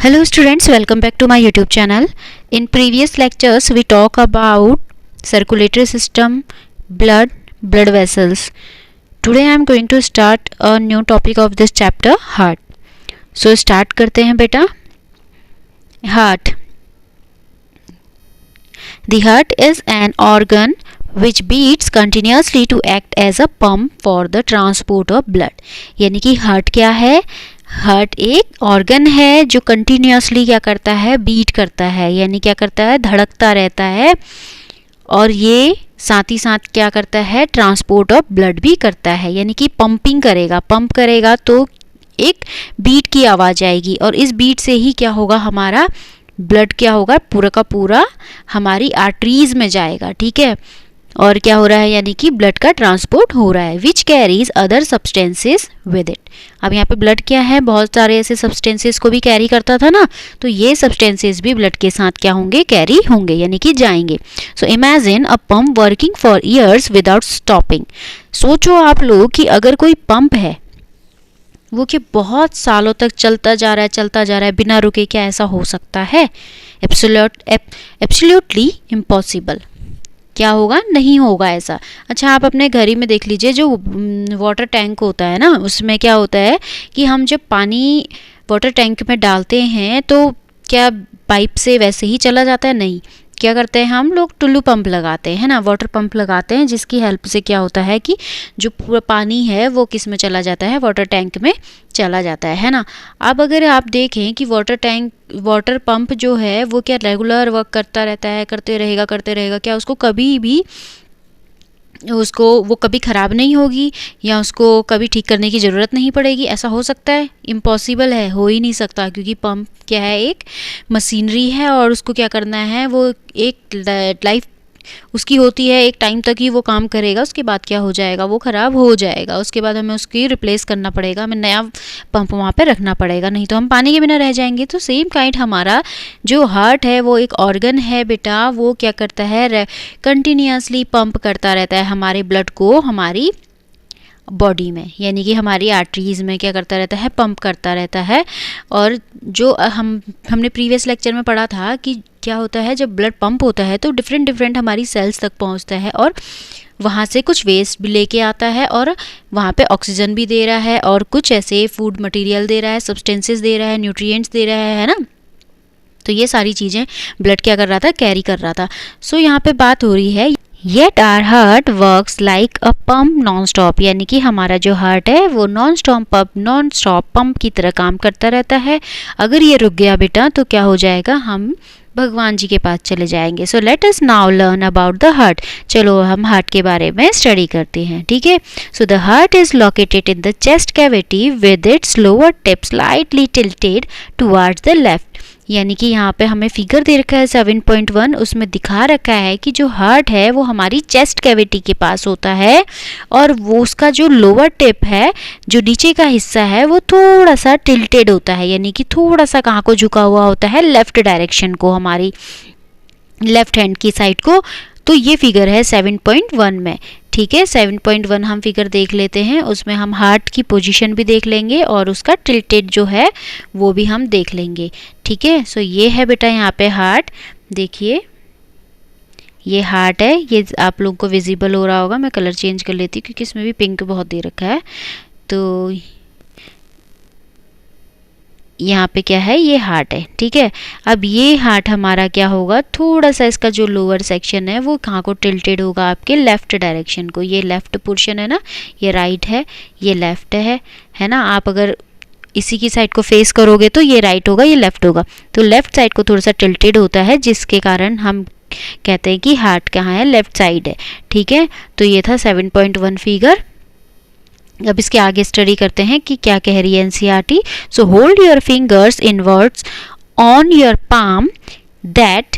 Hello students, welcome back to my YouTube channel. In previous lectures we talk about circulatory system, blood vessels. Today I am going to start a new topic of this chapter, heart. So start करते हैं बेटा. Heart. The heart is an organ which beats continuously to act as a pump for the transport of blood. यानी कि heart क्या है? Heart एक organ है जो कंटिन्यूसली क्या करता है, बीट करता है, यानी क्या करता है, धड़कता रहता है, और ये साथ ही साथ क्या करता है, ट्रांसपोर्ट ऑफ ब्लड भी करता है, यानी कि पंपिंग करेगा. पंप करेगा तो एक बीट की आवाज़ आएगी और इस बीट से ही क्या होगा, हमारा ब्लड क्या होगा, पूरा का पूरा हमारी आर्टरीज में जाएगा. ठीक है, और क्या हो रहा है, यानी कि ब्लड का ट्रांसपोर्ट हो रहा है. Which carries other substances with it. अब यहाँ पे ब्लड क्या है, बहुत सारे ऐसे सब्सटेंसेस को भी कैरी करता था ना, तो ये सब्सटेंसेस भी ब्लड के साथ क्या होंगे, कैरी होंगे, यानी कि जाएंगे. So imagine a pump working for years without stopping. सोचो आप लोग कि अगर कोई पंप है वो कि बहुत सालों तक चलता जा रहा है बिना रुके, क्या ऐसा हो सकता है? Absolutely impossible. क्या होगा, नहीं होगा ऐसा. अच्छा, आप अपने घर ही में देख लीजिए, जो वाटर टैंक होता है ना, उसमें क्या होता है कि हम जब पानी वाटर टैंक में डालते हैं तो क्या पाइप से वैसे ही चला जाता है? नहीं. क्या करते हैं हम लोग, टुल्लू पंप लगाते हैं ना, वाटर पंप लगाते हैं, जिसकी हेल्प से क्या होता है कि जो पूरा पानी है वो किस में चला जाता है, वाटर टैंक में चला जाता है ना. अब अगर आप देखें कि वाटर पंप जो है वो क्या रेगुलर वर्क करता रहता है, करते रहेगा, क्या उसको कभी भी वो कभी ख़राब नहीं होगी या उसको कभी ठीक करने की ज़रूरत नहीं पड़ेगी? ऐसा हो सकता है? इम्पॉसिबल है, हो ही नहीं सकता, क्योंकि पंप क्या है, एक मशीनरी है और उसको क्या करना है, वो एक लाइफ उसकी होती है, एक टाइम तक ही वो काम करेगा, उसके बाद क्या हो जाएगा, वो ख़राब हो जाएगा, उसके बाद हमें उसकी रिप्लेस करना पड़ेगा, हमें नया पंप वहाँ पे रखना पड़ेगा, नहीं तो हम पानी के बिना रह जाएंगे. तो सेम काइंड हमारा जो हार्ट है वो एक ऑर्गन है बेटा, वो क्या करता है, कंटिन्यूसली पंप करता रहता है हमारे ब्लड को हमारी बॉडी में, यानी कि हमारी आर्टरीज में क्या करता रहता है, पंप करता रहता है. और जो हमने प्रीवियस लेक्चर में पढ़ा था कि क्या होता है, जब ब्लड पंप होता है तो डिफरेंट हमारी सेल्स तक पहुंचता है और वहाँ से कुछ वेस्ट भी लेके आता है और वहाँ पे ऑक्सीजन भी दे रहा है और कुछ ऐसे फूड मटेरियल दे रहा है, सब्सटेंसेस दे रहा है, न्यूट्रिएंट्स दे रहा है ना. तो ये सारी चीज़ें ब्लड क्या कर रहा था, कैरी कर रहा था. सो यहाँ पे बात हो रही है, yet our heart works like a pump non stop, यानी कि हमारा जो हार्ट है वो नॉन स्टॉप पंप की तरह काम करता रहता है. अगर ये रुक गया बेटा तो क्या हो जाएगा, हम भगवान जी के पास चले जाएंगे. So let us now learn about the heart. चलो हम हार्ट के बारे में स्टडी करते हैं. ठीक है, so the heart is located in the chest cavity with its lower tip slightly tilted towards the left. यानी कि यहाँ पे हमें फिगर दे रखा है 7.1, उसमें दिखा रखा है कि जो हार्ट है वो हमारी चेस्ट कैविटी के पास होता है और वो उसका जो लोअर टिप है, जो नीचे का हिस्सा है, वो थोड़ा सा टिल्टेड होता है, यानी कि थोड़ा सा कहाँ को झुका हुआ होता है, लेफ्ट डायरेक्शन को, हमारी लेफ्ट हैंड की साइड को. तो ये फिगर है 7.1 में. ठीक है, 7.1 हम फिगर देख लेते हैं, उसमें हम हार्ट की पोजीशन भी देख लेंगे और उसका टिल्टेड जो है वो भी हम देख लेंगे. ठीक है, सो ये है बेटा यहाँ पे हार्ट. देखिए ये हार्ट है, ये आप लोगों को विजिबल हो रहा होगा. मैं कलर चेंज कर लेती हूँ क्योंकि इसमें भी पिंक बहुत दे रखा है. तो यहाँ पे क्या है, ये हार्ट है. ठीक है, अब ये हार्ट हमारा क्या होगा, थोड़ा सा इसका जो लोअर सेक्शन है वो कहाँ को टिल्टेड होगा, आपके लेफ्ट डायरेक्शन को. ये लेफ्ट पोर्शन है ना, ये राइट है, ये लेफ्ट है ना. आप अगर इसी की साइड को फेस करोगे तो ये राइट होगा, ये लेफ्ट होगा. तो लेफ्ट साइड को थोड़ा सा टिल्टेड होता है, जिसके कारण हम कहते हैं कि हार्ट कहाँ है, लेफ्ट साइड है. ठीक है, तो ये था 7.1 फिगर. अब इसके आगे स्टडी करते हैं कि क्या कह रही है NCERT. So hold your fingers inwards on your palm that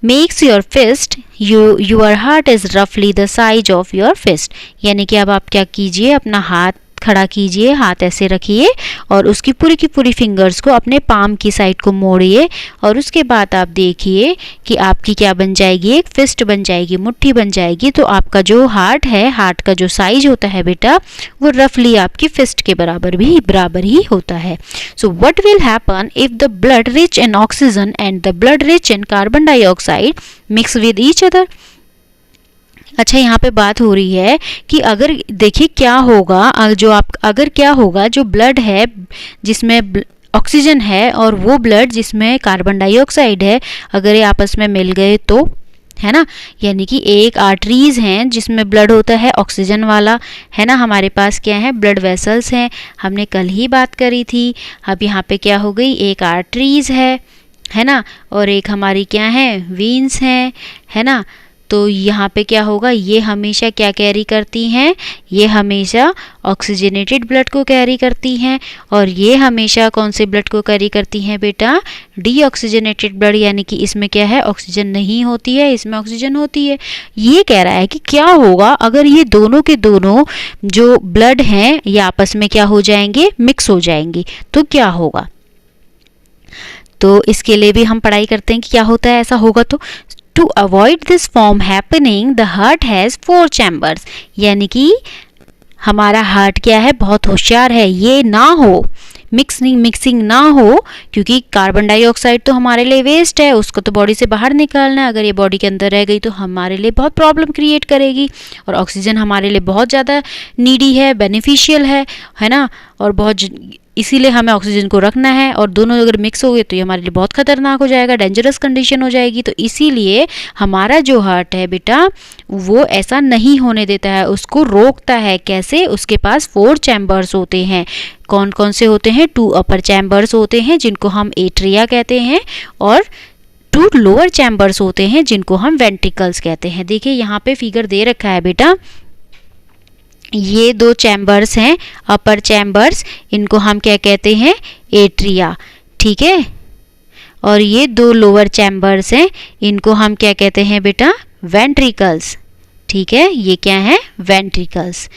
makes your fist, your heart is रफली the size of your fist. यानी कि अब आप क्या कीजिए, अपना हाथ खड़ा कीजिए, हाथ ऐसे रखिए और उसकी पूरी की पूरी फिंगर्स को अपने पाम की साइड को मोड़िए और उसके बाद आप देखिए कि आपकी क्या बन जाएगी, एक फिस्ट बन जाएगी, मुट्ठी बन जाएगी। तो आपका जो हार्ट है, हार्ट का जो साइज होता है बेटा, वो रफली आपकी फिस्ट के बराबर ही होता है। So what will happen if the blood rich in oxygen and the blood rich in carbon dioxide mix with each other. अच्छा, यहाँ पे बात हो रही है कि अगर देखिए क्या होगा, अगर क्या होगा, जो ब्लड है जिसमें ऑक्सीजन है और वो ब्लड जिसमें कार्बन डाइऑक्साइड है, अगर ये आपस में मिल गए तो, है ना, यानी कि एक आर्टरीज हैं जिसमें ब्लड होता है ऑक्सीजन वाला, है ना, हमारे पास क्या है, ब्लड वेसल्स हैं, हमने कल ही बात करी थी। अब यहाँ पे क्या हो गई, एक आर्टरीज है ना, और एक हमारी क्या है, वीन्स हैं, है ना। तो यहाँ पे क्या होगा, ये हमेशा क्या कैरी करती हैं, ये हमेशा ऑक्सीजनेटेड ब्लड को कैरी करती हैं, और ये हमेशा कौन से ब्लड को कैरी करती हैं बेटा, डीऑक्सीजनेटेड ब्लड, यानी कि इसमें क्या है, ऑक्सीजन नहीं होती है, इसमें ऑक्सीजन होती है। ये कह रहा है कि क्या होगा अगर ये दोनों के दोनों जो ब्लड हैं ये आपस में क्या हो जाएंगे, मिक्स हो जाएंगे, तो क्या होगा। तो इसके लिए भी हम पढ़ाई करते हैं कि क्या होता है ऐसा होगा। तो To avoid this from happening, the heart has 4 chambers, यानी कि हमारा हार्ट क्या है, बहुत होशियार है, ये ना हो, मिक्सिंग ना हो, क्योंकि कार्बन डाइऑक्साइड तो हमारे लिए वेस्ट है, उसको तो बॉडी से बाहर निकालना है। अगर ये बॉडी के अंदर रह गई तो हमारे लिए बहुत प्रॉब्लम क्रिएट करेगी, और ऑक्सीजन हमारे लिए बहुत ज़्यादा नीडी है, बेनिफिशियल है ना, और बहुत इसीलिए हमें ऑक्सीजन को रखना है। और दोनों अगर मिक्स हो गए तो ये हमारे लिए बहुत खतरनाक हो जाएगा, डेंजरस कंडीशन हो जाएगी। तो इसीलिए हमारा जो हार्ट है बेटा, वो ऐसा नहीं होने देता है, उसको रोकता है। कैसे, उसके पास 4 चैम्बर्स होते हैं। कौन कौन से होते हैं, 2 अपर चैम्बर्स होते हैं जिनको हम एट्रिया कहते हैं, और 2 लोअर चैम्बर्स होते हैं जिनको हम वेंट्रिकल्स कहते हैं। देखिए यहाँ पे फिगर दे रखा है बेटा, ये 2 चैम्बर्स हैं, अपर चैम्बर्स, इनको हम क्या कहते हैं, एट्रिया, ठीक है। और ये 2 लोअर चैम्बर्स हैं, इनको हम क्या कहते हैं बेटा, वेंट्रिकल्स, ठीक है। ये क्या है, वेंट्रिकल्स।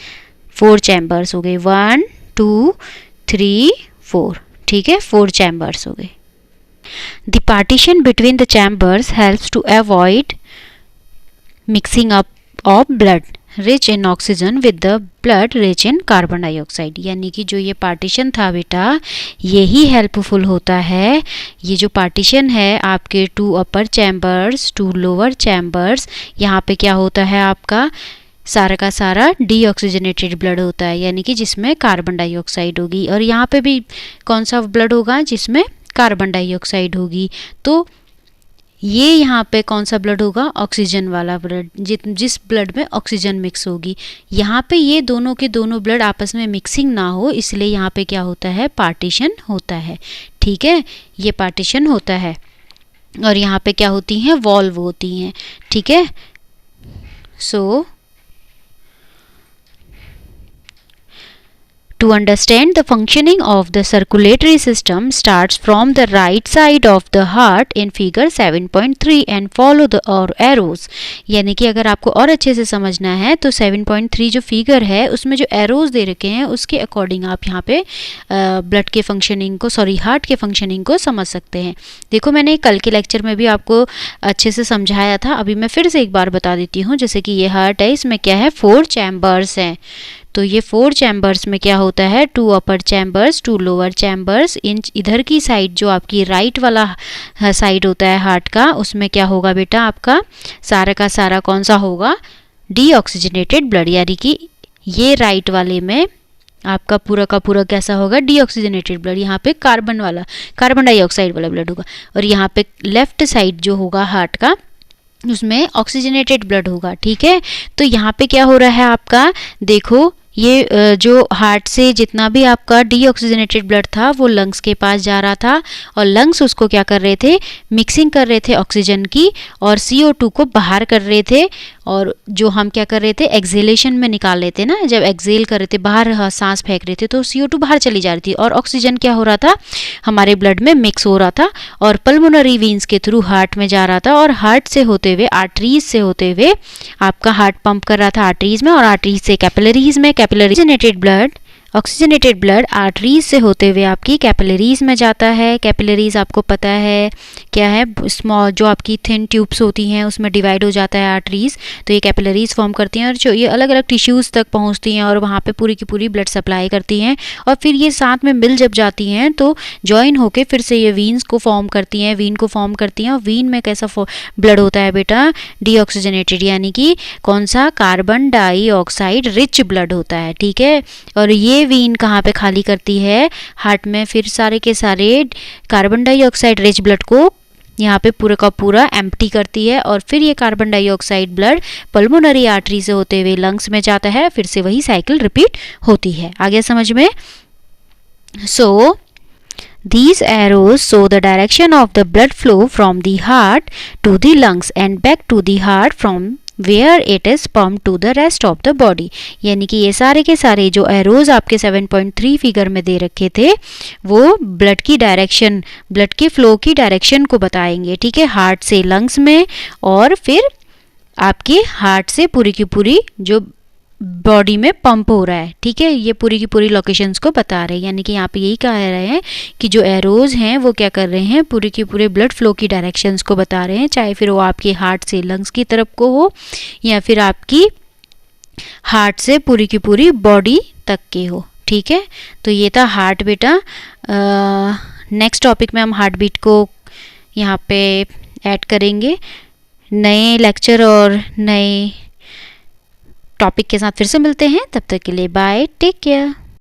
4 चैम्बर्स हो गए, 1 2 3 4, ठीक है, 4 चैम्बर्स हो गए। The partition between the chambers helps to avoid mixing up of blood rich in oxygen with the blood rich in carbon dioxide, यानी कि जो ये पार्टीशन था बेटा, यही हेल्पफुल होता है। ये जो पार्टीशन है आपके 2 अपर चैम्बर्स, 2 लोअर चैम्बर्स, यहाँ पे क्या होता है, आपका सारा का सारा डीऑक्सीजनेटेड ब्लड होता है, यानी कि जिसमें कार्बन डाइऑक्साइड होगी, और यहाँ पे भी कौन सा ब्लड होगा, जिसमें कार्बन डाइऑक्साइड होगी। तो ये यहाँ पे कौन सा ब्लड होगा, ऑक्सीजन वाला ब्लड, जिस ब्लड में ऑक्सीजन मिक्स होगी। यहाँ पे ये दोनों के दोनों ब्लड आपस में मिक्सिंग ना हो, इसलिए यहाँ पे क्या होता है, पार्टीशन होता है, ठीक है, ये पार्टीशन होता है। और यहाँ पे क्या होती हैं, वॉल्व होती हैं, ठीक है। सो to understand the functioning of the circulatory system starts from the right side of the heart in figure 7.3 and follow the arrows, यानी कि अगर आपको और अच्छे से समझना है तो 7.3 जो फिगर है उसमें जो एरोज दे रखे हैं उसके अकॉर्डिंग आप यहाँ पे ब्लड के फंक्शनिंग को, हार्ट के फंक्शनिंग को समझ सकते हैं। देखो मैंने कल के लेक्चर में भी आपको अच्छे से समझाया था, अभी मैं फिर से एक बार बता देती हूँ। जैसे कि ये हार्ट है, इसमें क्या है, 4 चैम्बर्स हैं। तो ये 4 चैम्बर्स में क्या होता है, 2 अपर चैम्बर्स, 2 लोअर चैम्बर्स। इधर की साइड जो आपकी राइट वाला साइड होता है हार्ट का, उसमें क्या होगा बेटा, आपका सारा का सारा कौन सा होगा, डीऑक्सीजनेटेड ब्लड, यानी कि ये राइट वाले में आपका पूरा का पूरा कैसा होगा, डीऑक्सीजनेटेड ब्लड। यहाँ पे कार्बन डाइऑक्साइड वाला ब्लड होगा, और यहाँ पे लेफ्ट साइड जो होगा हार्ट का, उसमें ऑक्सीजनेटेड ब्लड होगा, ठीक है। तो यहाँ पे क्या हो रहा है आपका, देखो ये जो हार्ट से जितना भी आपका डीऑक्सीजनेटेड ब्लड था वो लंग्स के पास जा रहा था, और लंग्स उसको क्या कर रहे थे, मिक्सिंग कर रहे थे ऑक्सीजन की, और CO2 को बाहर कर रहे थे। और जो हम क्या कर रहे थे, एक्सेलेशन में निकाल लेते ना, जब एक्सेल कर रहे थे, बाहर सांस फेंक रहे थे, तो CO2 बाहर चली जा रही थी, और ऑक्सीजन क्या हो रहा था, हमारे ब्लड में मिक्स हो रहा था, और पल्मोनरी वीन्स के थ्रू हार्ट में जा रहा था, और हार्ट से होते हुए, आर्टरीज से होते हुए आपका हार्ट पंप कर रहा था आर्टरीज में, और आर्टरीज से कैपिलरीज में, कैपिलरीजनेटेड ब्लड ऑक्सीजनेटेड ब्लड आर्टरीज से होते हुए आपकी कैपिलरीज में जाता है। कैपिलरीज आपको पता है क्या है, स्मॉल जो आपकी थिन ट्यूब्स होती हैं उसमें डिवाइड हो जाता है आर्टरीज, तो ये कैपिलरीज फॉर्म करती हैं और जो ये अलग अलग टिश्यूज़ तक पहुंचती हैं और वहाँ पे पूरी की पूरी ब्लड सप्लाई करती हैं। और फिर ये साथ में मिल जब जाती हैं तो जॉइन होके फिर से ये वीन्स को फॉर्म करती हैं, वीन को फॉर्म करती हैं। और वीन में कैसा ब्लड होता है बेटा, डीऑक्सीजनेटेड, यानी कि कौन सा, कार्बन डाइऑक्साइड रिच ब्लड होता है, ठीक है। और ये वीन कहाँ पे खाली करती है, हार्ट में, फिर सारे के सारे कार्बन डाइऑक्साइड रिच ब्लड को यहाँ पे पूरा का पूरा एम्प्टी करती है। और फिर ये carbon dioxide blood pulmonary artery से होते हुए लंग्स में जाता है, फिर से वही साइकिल रिपीट होती है। आगे समझ में। सो these arrows show the direction of the blood flow from the heart to the lungs and back to the heart from where it is pumped to the rest of the body। यानी कि ये सारे के सारे जो arrows आपके 7.3 figure में दे रखे थे वो ब्लड की डायरेक्शन, ब्लड के फ्लो की डायरेक्शन को बताएंगे, ठीक है। हार्ट से लंग्स में और फिर आपके हार्ट से पूरी की पूरी जो बॉडी में पंप हो रहा है, ठीक है। ये पूरी की पूरी लोकेशंस को बता रहे हैं, यानी कि यहाँ पे यही कह रहे हैं कि जो एरोज हैं वो क्या कर रहे हैं, पूरी की पूरे ब्लड फ्लो की डायरेक्शंस को बता रहे हैं, चाहे फिर वो आपके हार्ट से लंग्स की तरफ को हो या फिर आपकी हार्ट से पूरी की पूरी बॉडी तक के हो, ठीक है। तो ये था हार्ट बेटा। नेक्स्ट टॉपिक में हम हार्ट बीट को यहाँ पे ऐड करेंगे नए लेक्चर और नए टॉपिक के साथ। फिर से मिलते हैं, तब तक के लिए बाय, टेक केयर।